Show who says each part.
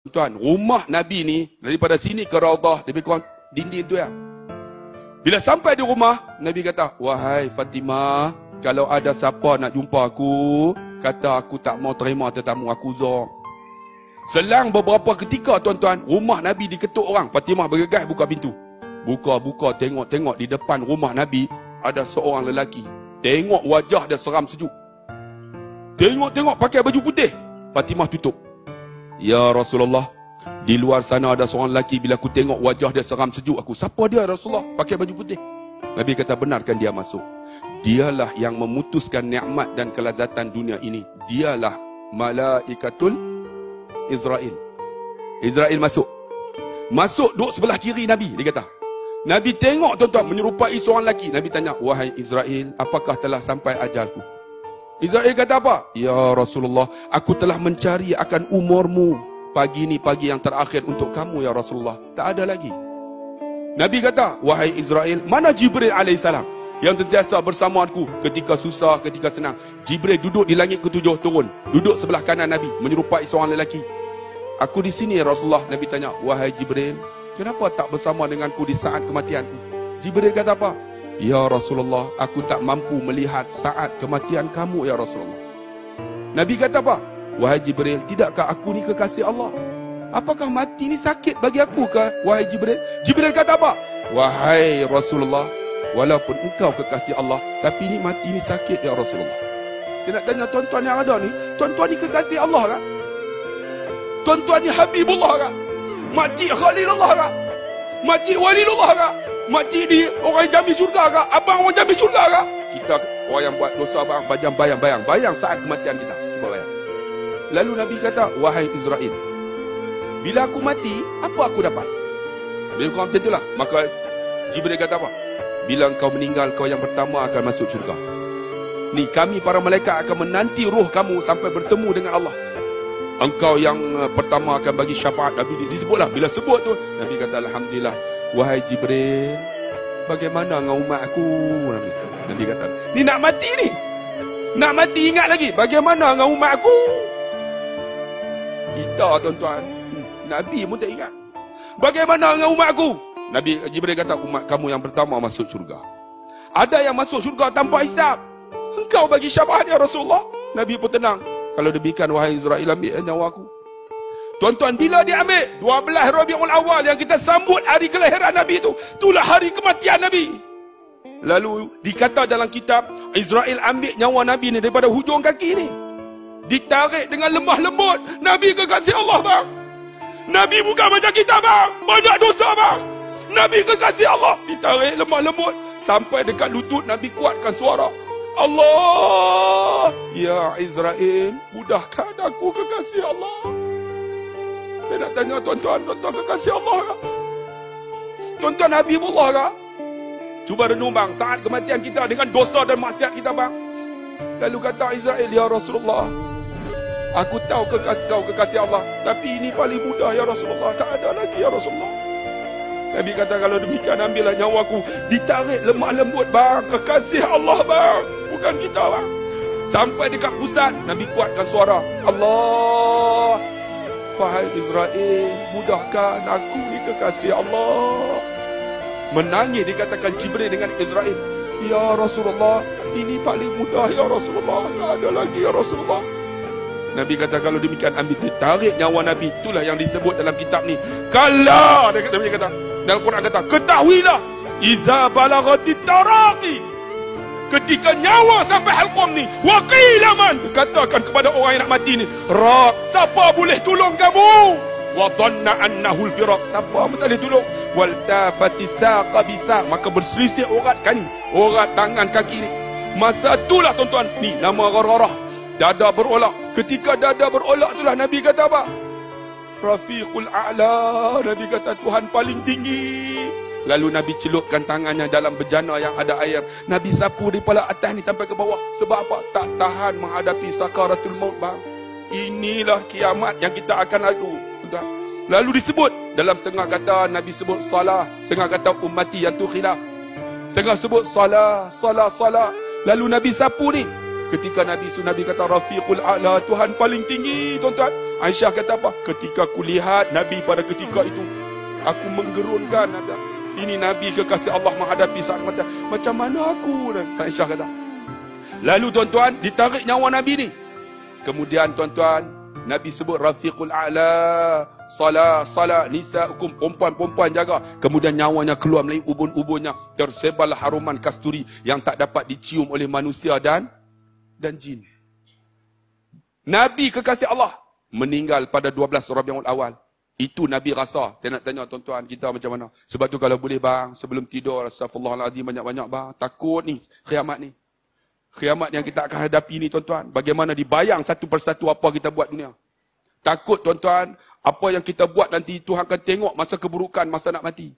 Speaker 1: Tuan, rumah Nabi ni daripada sini ke Raudah lebih kurang dinding tu ya. Bila sampai di rumah, Nabi kata, wahai Fatimah, kalau ada siapa nak jumpa aku, kata aku tak mau terima tetamu, aku uzur. Selang beberapa ketika tuan-tuan, rumah Nabi diketuk orang. Fatimah bergegas buka pintu. Buka, tengok di depan rumah Nabi ada seorang lelaki. Tengok wajah dia seram sejuk. Tengok pakai baju putih. Fatimah tutup. Ya Rasulullah, di luar sana ada seorang lelaki, bila aku tengok wajah dia seram sejuk aku. Siapa dia Rasulullah? Pakai baju putih. Nabi kata, benarkan dia masuk. Dialah yang memutuskan nikmat dan kelazatan dunia ini. Dialah Malaikatul Israel. Israel masuk duduk sebelah kiri Nabi. Dia kata, Nabi tengok tuan-tuan menyerupai seorang lelaki. Nabi tanya, wahai Israel, apakah telah sampai ajalku? Israel kata apa? Ya Rasulullah, aku telah mencari akan umurmu. Pagi ni pagi yang terakhir untuk kamu ya Rasulullah. Tak ada lagi. Nabi kata, wahai Israel, mana Jibril alaihissalam yang sentiasa bersamaanku ketika susah, ketika senang? Jibril duduk di langit ketujuh turun, duduk sebelah kanan Nabi menyerupai seorang lelaki. Aku di sini ya Rasulullah. Nabi tanya, wahai Jibril, kenapa tak bersama denganku di saat kematianku? Jibril kata apa? Ya Rasulullah, aku tak mampu melihat saat kematian kamu ya Rasulullah. Nabi kata apa? Wahai Jibril, tidakkah aku ni kekasih Allah? Apakah mati ni sakit bagi aku ke, wahai Jibril? Jibril kata apa? Wahai Rasulullah, walaupun engkau kekasih Allah, tapi ni mati ni sakit ya Rasulullah. Saya nak tanya tuan-tuan yang ada ni, tuan-tuan ni kekasih Allah kan? Tuan-tuan ni Habibullah kan? Makcik Khalilullah kan? Makcik Walilullah kan? Makcik ni orang jami syurga kan? Abang orang jami syurga kan? Kita orang yang buat dosa bang, bayang saat kematian kita. Cuba bayang. Lalu Nabi kata, wahai Israel, bila aku mati, apa aku dapat? Bila kau macam itulah. Maka Jibril kata apa? Bila engkau meninggal, kau yang pertama akan masuk syurga. Ni kami para malaikat akan menanti roh kamu sampai bertemu dengan Allah. Engkau yang pertama akan bagi syafaat. Nabi disebutlah. Bila sebut tu, Nabi kata, alhamdulillah. Wahai Jibril, bagaimana dengan umat aku? Nabi kata, ni nak mati ni. Nak mati ingat lagi. Bagaimana dengan umat aku? Kita tuan-tuan, Nabi pun tak ingat. Bagaimana dengan umat aku? Nabi Jibril kata, umat kamu yang pertama masuk syurga. Ada yang masuk syurga tanpa hisab. Engkau bagi syafaat ya Rasulullah. Nabi pun tenang. Kalau demikian wahai Israel, ambil nyawa aku. Tuan-tuan, bila dia ambil 12 Rabiul Awal yang kita sambut hari kelahiran Nabi itu, itulah hari kematian Nabi. Lalu dikata dalam kitab, Israel ambil nyawa Nabi ni daripada hujung kaki ni, ditarik dengan lemah lembut. Nabi kekasih Allah bang. Nabi bukan macam kita bang, banyak dosa bang. Nabi kekasih Allah, ditarik lemah lembut sampai dekat lutut. Nabi kuatkan suara, Allah, ya Israel, mudahkan aku kekasih Allah. Saya nak tanya tuan-tuan, tuan-tuan kekasih Allah kah? Tuan-tuan Habibullah kah? Cuba renung bang, saat kematian kita dengan dosa dan maksiat kita bang. Lalu kata Israel, ya Rasulullah, aku tahu kau kekasih Allah, tapi ini paling mudah ya Rasulullah, tak ada lagi ya Rasulullah. Nabi kata, kalau demikian ambillah nyawaku. Ditarik lemah lembut bang, kekasih Allah bang, bukan kita bang. Sampai dekat pusat, Nabi kuatkan suara, Allah, wahai Israel, mudahkan aku ni kekasih Allah. Menangis dikatakan Jibril dengan Israel, ya Rasulullah, ini paling mudah ya Rasulullah, tak ada lagi ya Rasulullah. Nabi kata, kalau demikian ambil, ditarik nyawa Nabi. Itulah yang disebut dalam kitab ni, kala, dia kata dalam Quran kata, ketahuilah, iza balaghatit taraqi, ketika nyawa sampai halqum ni, wa qila man, dikatakan kepada orang yang nak mati ni, ra, siapa boleh tolong kamu? Wa dhanna annahu al-firaq, siapa pun tak boleh tolong. Wal tafati saqa bisa, maka berselisih urat tangan kaki ni. Masa itulah tuan-tuan, ni nama ghararah, dada berolak. Ketika dada berolak itulah Nabi kata apa? Rafiqul a'la, Nabi kata Tuhan paling tinggi. Lalu Nabi celupkan tangannya dalam bejana yang ada air. Nabi sapu daripada atas ni sampai ke bawah. Sebab apa? Tak tahan menghadapi sakaratul maut bang. Inilah kiamat yang kita akan lalu. Lalu disebut dalam setengah kata Nabi sebut salah, setengah kata ummati yang tu khilaf, setengah sebut salah. Lalu Nabi sapu ni. Ketika Nabi kata Rafiqul a'la, Tuhan paling tinggi tuan-tuan. Aisyah kata apa? Ketika aku lihat Nabi pada ketika itu, aku menggerunkan ada. Ini Nabi kekasih Allah menghadapi saat mata. Macam mana aku? Aisyah kata. Lalu tuan-tuan, ditarik nyawa Nabi ni. Kemudian tuan-tuan, Nabi sebut Rafiqul A'la, salah nisa'ukum, perempuan-perempuan jaga. Kemudian nyawanya keluar melalui ubun-ubunnya. Tersebarlah haruman kasturi yang tak dapat dicium oleh manusia dan jin. Nabi kekasih Allah meninggal pada 12 Rabiul Awal. Itu Nabi rasa. Saya nak tanya tuan-tuan, kita macam mana? Sebab tu kalau boleh bang, sebelum tidur, astagfirullahaladzim banyak-banyak bang. Takut ni, kiamat ni. Kiamat yang kita akan hadapi ni tuan-tuan. Bagaimana dibayang satu persatu apa kita buat dunia. Takut tuan-tuan, apa yang kita buat nanti Tuhan akan tengok masa keburukan, masa nak mati.